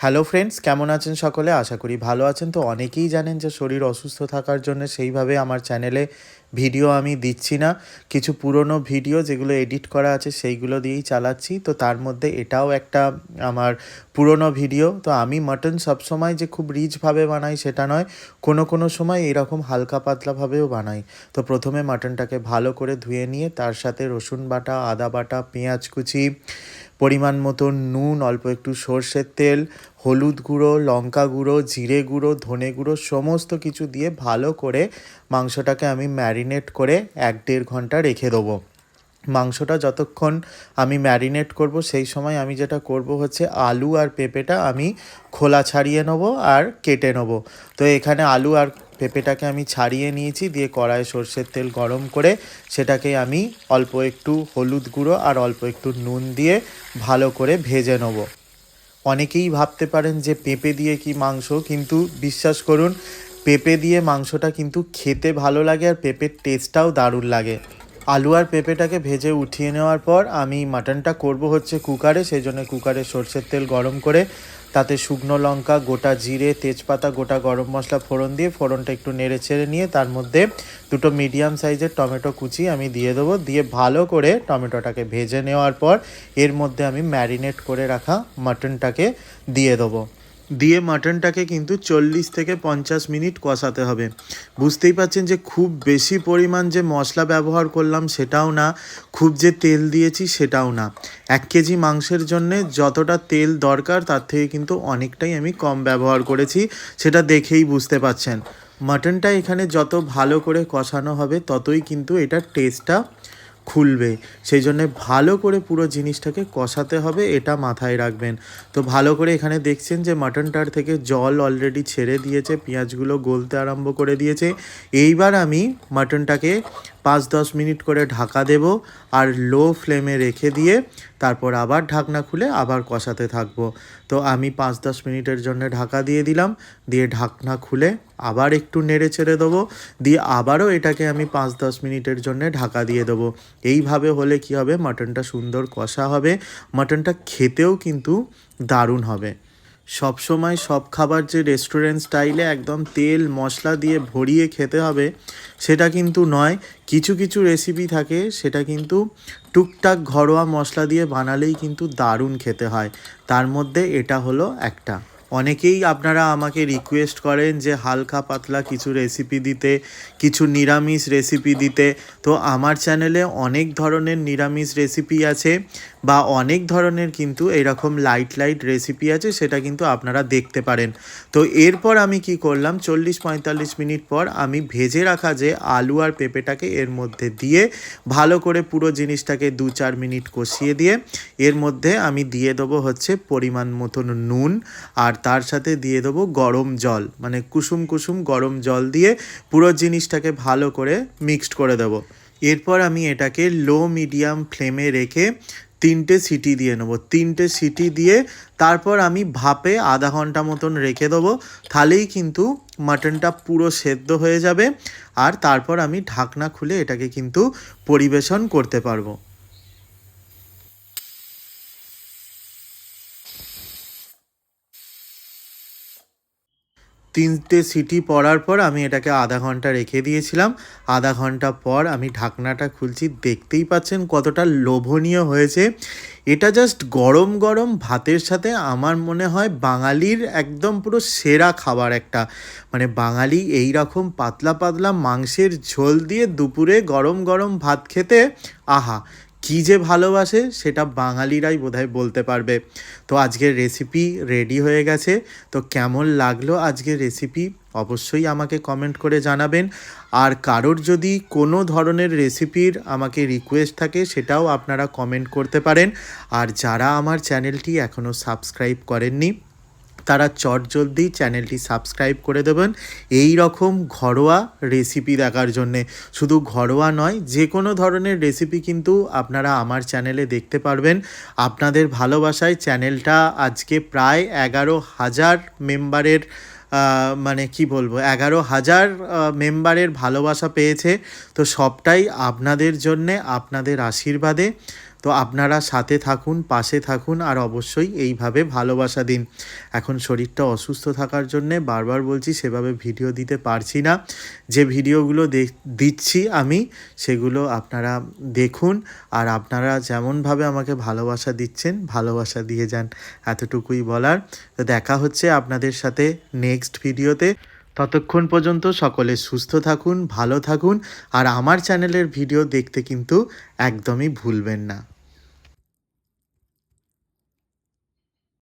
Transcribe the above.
Hello friends, কেমন আছেন সকলে? আশা করি ভালো আছেন। তো অনেকেই জানেন যে শরীর অসুস্থ থাকার জন্য সেইভাবে আমার চ্যানেলে ভিডিও আমি দিচ্ছি না। কিছু পুরনো ভিডিও যেগুলো এডিট করা আছে সেইগুলো দিয়েই চালাচ্ছি। তো তার মধ্যে এটাও একটা আমার পুরনো ভিডিও। তো আমি মাটন সবসময় যে খুব রিচভাবে বানাই সেটা নয়, কোনো সময় এরকম হালকা পাতলাভাবেও বানাই। তো প্রথমে মাটনটাকে ভালো করে ধুয়ে নিয়ে তার সাথে রসুন বাটা, আদা বাটা, পেঁয়াজ কুচি, পরিমাণ মতো নুন, অল্প একটু সর্ষের তেল, হলুদ গুঁড়ো, লঙ্কা গুঁড়ো, জিরে গুঁড়ো, ধনে গুঁড়ো সমস্ত কিছু দিয়ে ভালো করে মাংসটাকে আমি ম্যারিনেট করে 1-1.5 ঘন্টা রেখে দেবো। মাংসটা যতক্ষণ আমি ম্যারিনেট করব সেই সময় আমি যেটা করব হচ্ছে আলু আর পেঁপেটা আমি খোলা ছাড়িয়ে নেবো আর কেটে নেবো। তো এখানে আলু আর পেঁপেটাকে আমি ছাড়িয়ে নিয়েছি, দিয়ে কড়াইয়ে সর্ষের তেল গরম করে সেটাকে আমি অল্প একটু হলুদ গুঁড়ো আর অল্প একটু নুন দিয়ে ভালো করে ভেজে নেবো। অনেকেই ভাবতে পারেন যে পেঁপে দিয়ে কি মাংস, কিন্তু বিশ্বাস করুন পেঁপে দিয়ে মাংসটা কিন্তু খেতে ভালো লাগে আর পেঁপের টেস্টটাও দারুণ লাগে। আলু আর পেঁপেটাকে ভেজে উঠিয়ে নেওয়ার পর আমি মাটনটা করব হচ্ছে কুকারে। সেই জন্য কুকারে সর্ষের তেল গরম করে তাতে শুকনো লঙ্কা, গোটা জিরে, তেজপাতা, গোটা গরম মশলা ফোড়ন দিয়ে ফোড়নটা একটু নেড়ে ছেড়ে নিয়ে তার মধ্যে দুটো মিডিয়াম সাইজের টমেটো কুচি আমি দিয়ে দেবো। দিয়ে ভালো করে টমেটোটাকে ভেজে নেওয়ার পর এর মধ্যে আমি ম্যারিনেট করে রাখা মাটনটাকে দিয়ে দেবো। দিয়ে মাটনটাকে কিন্তু 40 থেকে 50 মিনিট কষাতে হবে। বুঝতেই পারছেন যে খুব বেশি পরিমাণ যে মশলা ব্যবহার করলাম সেটাও না, খুব যে তেল দিয়েছি সেটাও না। 1 কেজি মাংসের জন্যে যতটা তেল দরকার তার থেকে কিন্তু অনেকটাই আমি কম ব্যবহার করেছি, সেটা দেখেই বুঝতে পারছেন। মাটনটা এখানে যত ভালো করে কষানো হবে ততই কিন্তু এটার টেস্টটা খুলবে। সেই জন্যে ভালো করে পুরো জিনিসটাকে কষাতে হবে, এটা মাথায় রাখবেন। তো ভালো করে এখানে দেখছেন যে মাটনটার থেকে জল অলরেডি ছেড়ে দিয়েছে, পেঁয়াজগুলো গলতে আরম্ভ করে দিয়েছে। এইবার আমি মাটনটাকে 5-10 মিনিট করে ঢাকা দেব আর লো ফ্লেমে রেখে দিয়ে তারপর আবার ঢাকনা খুলে আবার কষাতে থাকবো। তো আমি 5-10 মিনিটের জন্য ঢাকা দিয়ে দিলাম, দিয়ে ঢাকনা খুলে আবার একটু নেড়ে চেড়ে দেবো, দিয়ে আবারও এটাকে আমি 5-10 মিনিটের জন্য ঢাকা দিয়ে দেবো। এইভাবে হলে কি হবে, মাটনটা সুন্দর কষা হবে, মাটনটা খেতেও কিন্তু দারুণ হবে। সব সময় সব খাবার যে রেস্টুরেন্ট স্টাইলে একদম তেল মশলা দিয়ে ভরিয়ে খেতে হবে সেটা কিন্তু নয়। কিছু কিছু রেসিপি থাকে সেটা কিন্তু টুকটাক ঘরোয়া মশলা দিয়ে বানালেই কিন্তু দারুণ খেতে হয়, তার মধ্যে এটা হলো একটা। অনেকেই আপনারা আমাকে রিকোয়েস্ট করেন যে হালকা পাতলা কিছু রেসিপি দিতে, কিছু নিরামিষ রেসিপি দিতে। তো আমার চ্যানেলে অনেক ধরনের নিরামিষ রেসিপি আছে বা অনেক ধরনের কিন্তু এরকম লাইট রেসিপি আছে, সেটা কিন্তু আপনারা দেখতে পারেন। তো এরপর আমি কি করলাম, 40-45 মিনিট পর আমি ভেজে রাখা যে আলু আর পেঁপেটাকে এর মধ্যে দিয়ে ভালো করে পুরো জিনিসটাকে 2-4 মিনিট কষিয়ে দিয়ে এর মধ্যে আমি দিয়ে দেবো হচ্ছে পরিমাণ মতন নুন, আর তার সাথে দিয়ে দেবো গরম জল, মানে কুসুম কুসুম গরম জল দিয়ে পুরো জিনিসটাকে ভালো করে মিক্সড করে দেবো। এরপর আমি এটাকে লো মিডিয়াম ফ্লেমে রেখে 3টে সিটি দিয়ে নেবো। 3টে সিটি দিয়ে তারপর আমি ভাপে আধা ঘন্টা মতন রেখে দেবো, তাহলেই কিন্তু মাটনটা পুরো সেদ্ধ হয়ে যাবে। আর তারপর আমি ঢাকনা খুলে এটাকে কিন্তু পরিবেশন করতে পারবো। 3টে সিটি পড়ার পর আমি এটাকে আধা ঘন্টা রেখে দিয়েছিলাম। আধা ঘন্টা পর আমি ঢাকনাটা খুলছি, দেখতেই পাচ্ছেন কতটা লোভনীয় হয়েছে। এটা জাস্ট গরম গরম ভাতের সাথে আমার মনে হয় বাঙালির একদম পুরো সেরা খাবার একটা। মানে বাঙালি এই রকম পাতলা পাতলা মাংসের ঝোল দিয়ে দুপুরে গরম গরম ভাত খেতে আহা কী যে ভালোবাসে সেটা বাঙালিরাই বোধহয় বলতে পারবে। তো আজকের রেসিপি রেডি হয়ে গেছে। তো কেমন লাগলো আজকের রেসিপি অবশ্যই আমাকে কমেন্ট করে জানাবেন। আর কারোর যদি কোনো ধরনের রেসিপির আমাকে রিকোয়েস্ট থাকে সেটাও আপনারা কমেন্ট করতে পারেন। আর যারা আমার চ্যানেলটি এখনও সাবস্ক্রাইব করেননি তারা চটজলদি চ্যানেলটি সাবস্ক্রাইব করে দেবেন এই রকম ঘরোয়া রেসিপি দেখার জন্যে। শুধু ঘরোয়া নয়, যে কোনো ধরনের রেসিপি কিন্তু আপনারা আমার চ্যানেলে দেখতে পারবেন। আপনাদের ভালোবাসায় চ্যানেলটা আজকে প্রায় 11,000 মেম্বারের মানে কি বলবো 11,000 মেম্বারের ভালোবাসা পেয়েছে। তো সবটাই আপনাদের জন্যে, আপনাদের আশীর্বাদে। তো আপনারা সাথে থাকুন, পাশে থাকুন, আর অবশ্যই এইভাবে ভালোবাসা দিন। এখন শরীরটা অসুস্থ থাকার জন্যে বারবার বলছি সেভাবে ভিডিও দিতে পারছি না। যে ভিডিওগুলো দিচ্ছি আমি, সেগুলো আপনারা দেখুন, আর আপনারা যেমনভাবে আমাকে ভালোবাসা দিচ্ছেন ভালোবাসা দিয়ে যান, এতটুকুই বলার। তো দেখা হচ্ছে আপনাদের সাথে নেক্সট ভিডিওতে। ততক্ষণ পর্যন্ত সকলে সুস্থ থাকুন, ভালো থাকুন, আর আমার চ্যানেলের ভিডিও দেখতে কিন্তু একদমই ভুলবেন না।